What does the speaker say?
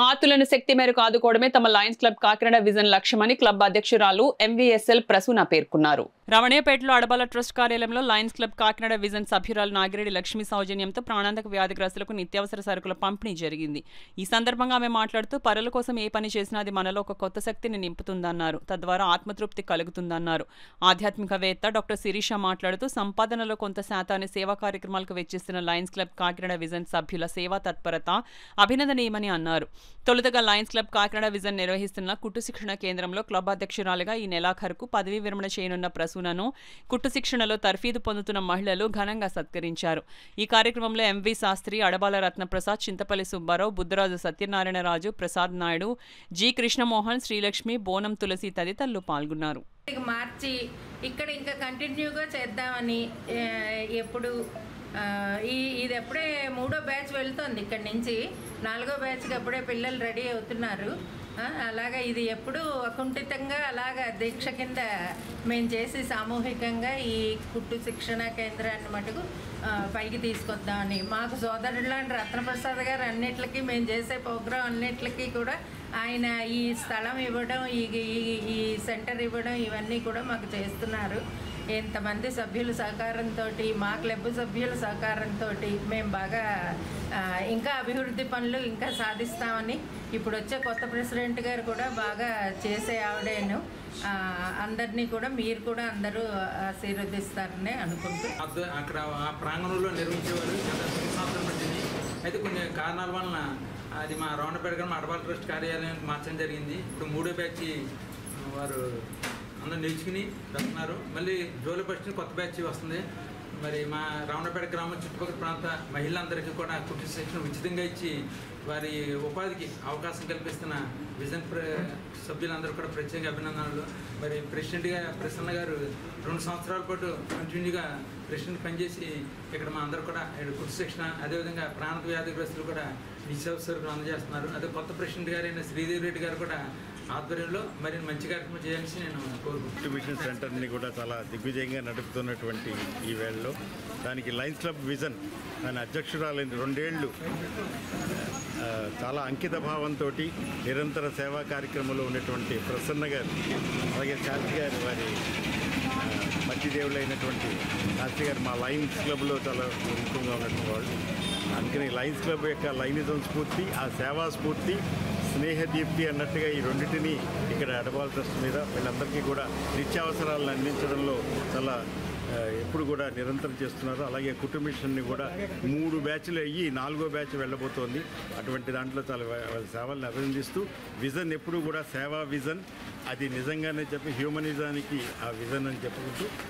ఆతులను శక్తి మేరకు ఆదుకోవడమే తమ Lions club Kakinada vision లక్ష్యమని క్లబ్ అధ్యక్షురాలు ఎంవీఎస్ఎల్ ప్రసూన పేర్కొన్నారు. రమణేపేటలో అడబాల ట్రస్ట్ కార్యాలయంలో లయన్స్ క్లబ్ కాకినాడ విజన్ సభ్యురాలు నాగిరెడ్డి లక్ష్మి సౌజన్యంతో ప్రాణాంతక వ్యాధిగ్రస్తులకు నిత్యావసర సరుకుల పంపిణీ జరిగింది. ఈ సందర్భంగా ఆమె మాట్లాడుతూ పరుల కోసం ఏ పని చేసినా అది మనలో ఒక కొత్త శక్తిని నింపుతుందన్నారు. తద్వారా ఆత్మతృప్తి కలుగుతుందన్నారు. ఆధ్యాత్మికవేత్త డాక్టర్ శిరీష మాట్లాడుతూ సంపాదనలో కొంత శాతాన్ని సేవా కార్యక్రమాలకు వెచ్చిస్తున్న లయన్స్ క్లబ్ కాకినాడ విజన్ సభ్యుల సేవా తత్పరత అభినందనీయమని అన్నారు. తొలుతగా లయన్స్ క్లబ్ కాకినాడ విజన్ నిర్వహిస్తున్న కుట్టు శిక్షణ కేంద్రంలో క్లబ్ అధ్యక్షురాలుగా ఈ నెలాఖరుకు పదవీ విరమణ చేయనున్న ప్రసూనను కుట్టు శిక్షణలో తర్ఫీదు పొందుతున్న మహిళలు ఘనంగా సత్కరించారు. ఈ కార్యక్రమంలో ఎంవి శాస్త్రి, అడబాల రత్నప్రసాద్, చింతపల్లి సుబ్బారావు, బుద్ధరాజు సత్యనారాయణరాజు, ప్రసాద్ నాయుడు, జి కృష్ణమోహన్, శ్రీలక్ష్మి, బోనం తులసి తదితరులు పాల్గొన్నారు. మార్చి ఇక్కడ ఇంకా కంటిన్యూగా చేద్దామని ఎప్పుడు ఇది ఎప్పుడే 3వ బ్యాచ్ వెళ్తుంది. ఇక్కడి నుంచి 4వ బ్యాచ్కి అప్పుడే పిల్లలు రెడీ అవుతున్నారు. అలాగా ఇది ఎప్పుడు అకుంఠితంగా అలాగా దీక్ష కింద మేము చేసి సామూహికంగా ఈ కుట్టు శిక్షణ కేంద్రాన్ని మటుకు పైకి తీసుకొద్దామని మాకు సోదరులాంటి రత్నప్రసాద్ గారు అన్నిటికీ మేము చేసే ప్రోగ్రాం అన్నిటికీ కూడా ఆయన ఈ స్థలం ఇవ్వడం, ఈ సెంటర్ ఇవ్వడం ఇవన్నీ కూడా మాకు చేస్తున్నారు. ఎంతమంది సభ్యుల సహకారంతో, మా క్లబ్ సభ్యుల సహకారంతో మేము బాగా ఇంకా అభివృద్ధి పనులు ఇంకా సాధిస్తామని ఇప్పుడు వచ్చే కొత్త ప్రెసిడెంట్ గారు కూడా బాగా చేసే ఆవిడేను. అందరినీ కూడా మీరు కూడా అందరూ ఆశీర్వదిస్తారని అనుకుంటూ అక్కడ ఆ ప్రాంగణంలో నిర్మించేవారు సంవత్సరం పట్టింది. అయితే కొన్ని కారణాల వలన అది మా రౌండపేట అడబాల ట్రస్ట్ కార్యాలయానికి మార్చడం జరిగింది. ఇప్పుడు 3వ బ్యాచ్ వారు అందరూ నిలుచుకుని వెళ్తున్నారు. మళ్ళీ జూలై 1న కొత్త బ్యాచ్ వస్తుంది. మరి మా రావణపేట గ్రామం చుట్టుపక్కల ప్రాంత మహిళలందరికీ కూడా కుట్టు శిక్షణ ఉచితంగా ఇచ్చి వారి ఉపాధికి అవకాశం కల్పిస్తున్న విజన్ సభ్యులందరూ కూడా ప్రత్యేక అభినందనలు. మరి ప్రెసిడెంట్గా ప్రసన్న గారు 2 సంవత్సరాల పాటు కంటిన్యూగా ప్రెసిడెంట్ పనిచేసి ఇక్కడ మా అందరూ కూడా కుట్టు శిక్షణ, అదేవిధంగా ప్రాంత వ్యాధిగ్రస్తులు కూడా నిత్యావసరాలు అందజేస్తున్నారు. అదే కొత్త ప్రెసిడెంట్ గారైన శ్రీదేవి రెడ్డి గారు కూడా ఆధ్వర్యంలో మరి మంచి కార్యక్రమం చేయాల్సి నేను కోరుకుంటున్నాను. మిషన్ సెంటర్ని కూడా చాలా దిగ్విజయంగా నడుపుతున్నటువంటి ఈ వేళలో దానికి లయన్స్ క్లబ్ విజన్ దాని అధ్యక్షురాలైన 2 ఏళ్ళు చాలా అంకిత భావంతో నిరంతర సేవా కార్యక్రమంలో ఉన్నటువంటి ప్రసన్న గారు, అలాగే శాస్త్రి గారు, వారి మధ్యదేవులైనటువంటి శాస్త్రి గారు మా లయన్స్ క్లబ్లో చాలా ముఖ్యంగా ఉన్నటువంటి వాళ్ళు. అందుకని లయన్స్ క్లబ్ యొక్క లైనిజం స్ఫూర్తి, ఆ సేవా స్ఫూర్తి, స్నేహదీప్తి అన్నట్టుగా ఈ రెండింటినీ ఇక్కడ అడబాల ట్రస్ట్ మీద వీళ్ళందరికీ కూడా నిత్యావసరాలను అందించడంలో చాలా ఎప్పుడు కూడా నిరంతరం చేస్తున్నారు. అలాగే కుటుంబ మిషన్ని కూడా 3 బ్యాచ్లు అయ్యి 4వ బ్యాచ్ వెళ్ళబోతోంది. అటువంటి దాంట్లో చాలా వాళ్ళ సేవలను అభినందిస్తూ విజన్ ఎప్పుడు కూడా సేవా విజన్, అది నిజంగానే చెప్పి హ్యూమనిజానికి ఆ విజన్ అని చెప్పుకుంటూ